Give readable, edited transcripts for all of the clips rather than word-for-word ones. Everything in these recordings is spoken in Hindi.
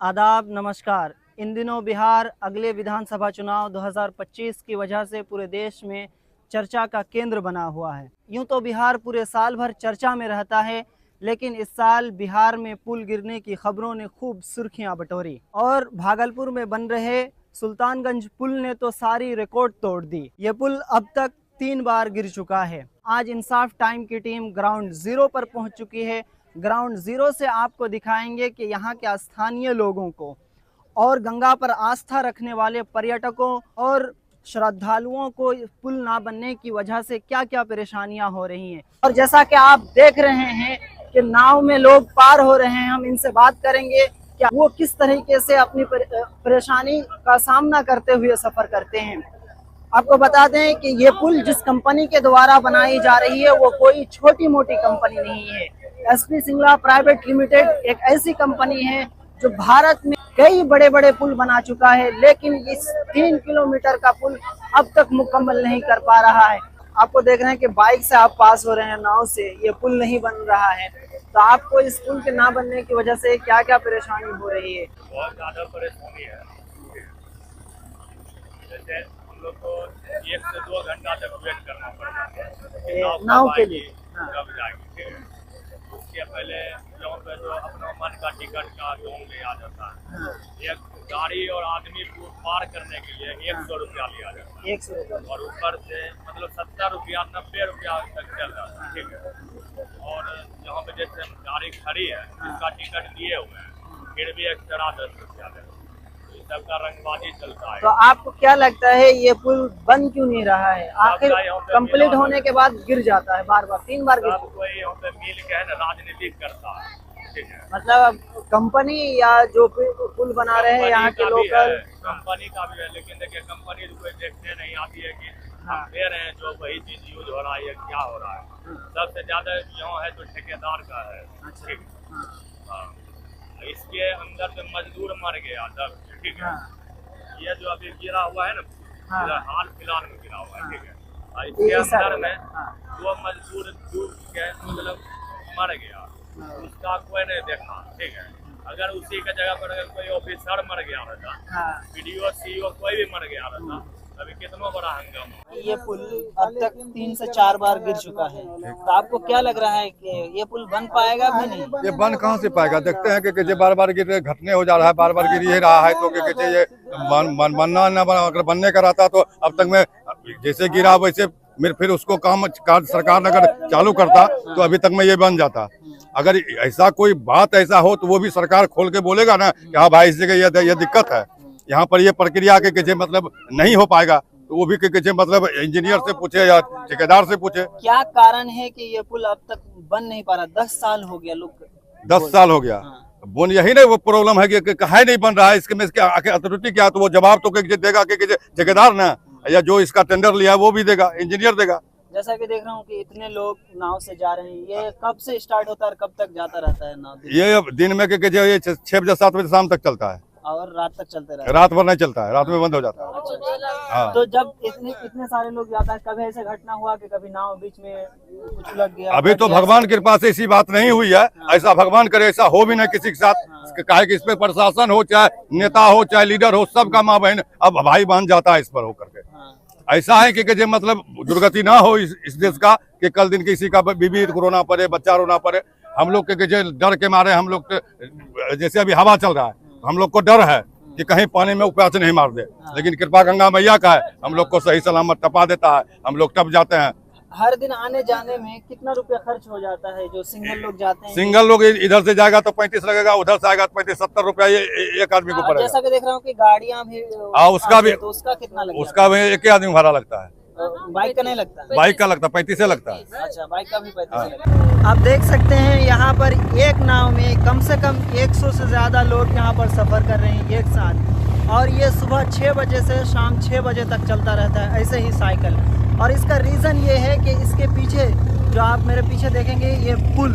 आदाब, नमस्कार। इन दिनों बिहार अगले विधानसभा चुनाव 2025 की वजह से पूरे देश में चर्चा का केंद्र बना हुआ है। यूं तो बिहार पूरे साल भर चर्चा में रहता है, लेकिन इस साल बिहार में पुल गिरने की खबरों ने खूब सुर्खियां बटोरी और भागलपुर में बन रहे सुल्तानगंज पुल ने तो सारी रिकॉर्ड तोड़ दी। ये पुल अब तक 3 बार गिर चुका है। आज इंसाफ टाइम की टीम ग्राउंड जीरो पर पहुंच चुकी है। ग्राउंड जीरो से आपको दिखाएंगे कि यहाँ के स्थानीय लोगों को और गंगा पर आस्था रखने वाले पर्यटकों और श्रद्धालुओं को पुल ना बनने की वजह से क्या क्या परेशानियां हो रही हैं। और जैसा कि आप देख रहे हैं कि नाव में लोग पार हो रहे हैं, हम इनसे बात करेंगे कि वो किस तरीके से अपनी परेशानी का सामना करते हुए सफर करते हैं। आपको बता दें कि ये पुल जिस कंपनी के द्वारा बनाई जा रही है वो कोई छोटी मोटी कंपनी नहीं है। एसपी सिंगला प्राइवेट लिमिटेड एक ऐसी कंपनी है जो भारत में कई बड़े बड़े पुल बना चुका है, लेकिन इस 3 किलोमीटर का पुल अब तक मुकम्मल नहीं कर पा रहा है। आपको देख रहे हैं कि बाइक से आप पास हो रहे हैं नाव से, ये पुल नहीं बन रहा है। तो आपको इस पुल के ना बनने की वजह से क्या क्या परेशानी हो रही है? बहुत ज़्यादा परेशानी है। जैसे हम लोग को 1 से 2 घंटा तक वेट करना पड़ता है नाव के लिए। कब जाएगी। उसके पहले यहाँ पे जो अपना मन का टिकट का जोन ले आ जाता है। एक गाड़ी और आदमी को पार करने के लिए 100 रुपया लिया जाता है। 100 रुपया और ऊपर से मतलब 70 रुपया 90 रुपया तक चल जाता है। ठीक है। और यहाँ पे जैसे गाड़ी खड़ी है इसका टिकट लिए हुए हैं, फिर भी एक्स्ट्रा 10 रुपया देते हैं। सबका रंगबाजी चलता है। तो आपको क्या लगता है ये पुल बन क्यों नहीं रहा है? आखिर कंप्लीट होने के बाद गिर जाता है बार बार, 3 बार गिर। कोई यहाँ पे मिल के है ना राजनीति करता है। ठीक है। मतलब कंपनी या जो पुल बना रहे हैं यहाँ के लोकल कंपनी का भी है, लेकिन देखिए कंपनी कोई देखने नहीं आती है कि हम दे रहे हैं जो वही चीज यूज हो रहा है या क्या हो रहा है। सबसे ज्यादा यहाँ है तो ठेकेदार का है। ठीक है। इसके अंदर से मजदूर मर गया तब। ठीक है। ये जो अभी गिरा हुआ है ना, हाल फिलहाल में गिरा हुआ है। ठीक है। इसके अंदर में 2 मजदूर डूब के मतलब मर गया, उसका कोई नहीं देखा। ठीक है। अगर उसी के जगह पर अगर कोई ऑफिसर मर गया रहता, वीडियो सीईओ कोई भी मर गया रहता, अभी कितना बड़ा हंगामा। ये पुल अब तक 3 से 4 बार गिर चुका है। तो आपको क्या लग रहा है कि ये पुल बन पाएगा भी नहीं? ये बन कहाँ से पाएगा? देखते हैं कि बार बार गिर घटने हो जा रहा है, बार बार गिर ही रहा है। तो ये बनना न बना, अगर बनने का रहता तो अब तक में जैसे गिरा वैसे फिर उसको काम सरकार ने अगर चालू करता तो अभी तक में ये बन जाता। अगर ऐसा कोई बात ऐसा हो तो वो भी सरकार खोल के बोलेगा ना कि हाँ भाई इस जगह ये दिक्कत है, यहाँ पर ये प्रक्रिया के मतलब नहीं हो पाएगा, तो वो भी के मतलब इंजीनियर से पूछे या ठेकेदार से पूछे। क्या कारण है कि ये पुल अब तक बन नहीं पा रहा? 10 साल हो गया, लोग 10 साल हो गया। बोन यही नहीं वो प्रॉब्लम है कि काहे नहीं बन रहा है, इसके में अथॉरिटी क्या, तो वो जवाब तो देगा कि ठेकेदार ना, या जो इसका टेंडर लिया है वो भी देगा, इंजीनियर देगा। जैसा कि देख रहा हूँ कि इतने लोग नाव से जा रहे हैं, ये कब से स्टार्ट होता है और कब तक जाता रहता है नाव? ये दिन में 6 बजे 7 बजे शाम तक चलता है और रात तक चलते रहता है? रात भर नहीं चलता है, रात में बंद हो जाता है। अच्छा। तो जब इतने सारे लोग जाता है, कभी ऐसे घटना हुआ कि कभी नाव बीच में कुछ लग गया? अभी तो भगवान की कृपा से ऐसी बात नहीं हुई है। ऐसा भगवान करे ऐसा हो भी नहीं किसी के साथ। काहे कि इस पे प्रशासन हो, चाहे नेता हो, चाहे लीडर हो, सबका माँ बहन अब भाई बहन जाता है इस पर होकर के। ऐसा है कि मतलब दुर्गति ना हो इस देश का, कि कल दिन किसी का बीबी रोना पड़े, बच्चा रोना पड़े। हम लोग के डर के मारे हम लोग जैसे अभी हवा चल रहा है, हम लोग को डर है कि कहीं पानी में ऊपर नहीं मार दे, लेकिन कृपा गंगा मैया का है, हम लोग को सही सलामत टपा देता है, हम लोग टप जाते हैं। हर दिन आने जाने में कितना रुपया खर्च हो जाता है जो सिंगल लोग जाते हैं? सिंगल लोग इधर से जाएगा तो 35 लगेगा, उधर से आएगा तो 35-70 रुपया ये एक आदमी को पड़ेगा। जैसा कि देख रहा हूँ कि गाड़ियाँ भी उसका भी, तो उसका कितना लगता है? उसका भी एक आदमी भाड़ा लगता है। बाइक का नहीं लगता? बाइक का लगता है, 35 से लगता है। अच्छा, बाइक का भी 35 लगता है। आप देख सकते हैं यहाँ पर एक नाव में कम से कम 100 से ज्यादा लोग यहाँ पर सफर कर रहे हैं एक साथ, और ये सुबह 6 बजे से शाम 6 बजे तक चलता रहता है ऐसे ही साइकिल। और इसका रीज़न ये है कि इसके पीछे जो आप मेरे पीछे देखेंगे, ये पुल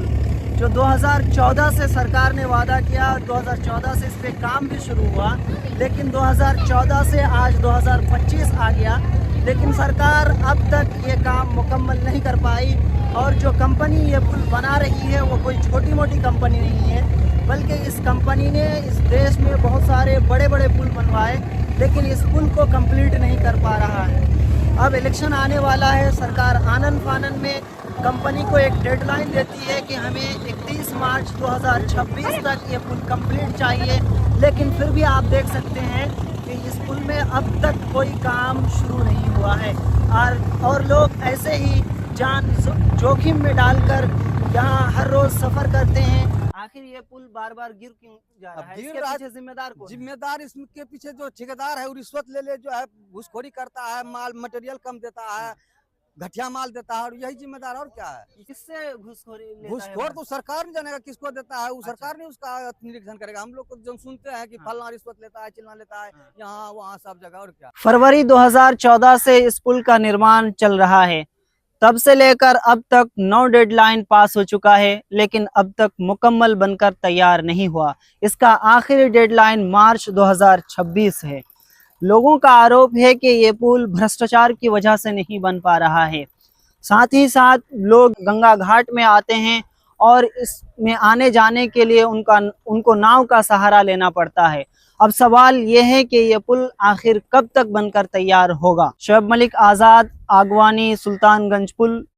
जो 2014 से सरकार ने वादा किया, 2014 से इस पे काम भी शुरू हुआ, लेकिन 2014 से आज 2025 आ गया, लेकिन सरकार अब तक ये काम मुकम्मल नहीं कर पाई। और जो कंपनी ये पुल बना रही है वो कोई छोटी मोटी कंपनी नहीं है, बल्कि इस कंपनी ने इस देश में बहुत सारे बड़े बड़े पुल बनवाए, लेकिन इस पुल को कंप्लीट नहीं कर पा रहा है। अब इलेक्शन आने वाला है, सरकार आनन फानन में कंपनी को एक डेडलाइन देती है कि हमें 31 मार्च 2026 तक ये पुल कंप्लीट चाहिए, लेकिन फिर भी आप देख सकते हैं कि इस पुल में अब तक कोई काम शुरू नहीं हुआ है और लोग ऐसे ही जान जोखिम में डालकर यहाँ हर रोज सफर करते हैं। आखिर ये पुल बार बार गिर क्यों जा रहा है? इसके पीछे जिम्मेदार कौन है? जिम्मेदार इसके पीछे जो ठेकेदार है वो रिश्वत ले जो है घूसखोरी करता है, माल मटेरियल कम देता है, घटिया माल देता है, और यही जिम्मेदार और क्या है। किससे घूसखोरी लेता है? घूसखोर तो सरकार नहीं जानेगा किसको देता है, वो सरकार नहीं उसका निरीक्षण करेगा। हम लोग को जो सुनते हैं कि फलना रिश्वत लेता है, चिल्ला लेता है, यहाँ वहाँ सब जगह, और क्या। फरवरी 2014 से इस पुल का निर्माण चल रहा है। तब से लेकर अब तक 9 डेडलाइन पास हो चुका है, लेकिन अब तक मुकम्मल बनकर तैयार नहीं हुआ। इसका आखिरी डेडलाइन मार्च 2026 है। लोगों का आरोप है कि ये पुल भ्रष्टाचार की वजह से नहीं बन पा रहा है। साथ ही साथ लोग गंगा घाट में आते हैं और इसमें आने जाने के लिए उनको नाव का सहारा लेना पड़ता है। अब सवाल ये है कि ये पुल आखिर कब तक बनकर तैयार होगा। शोएब मलिक आज़ाद, आगवानी, सुल्तानगंज पुल।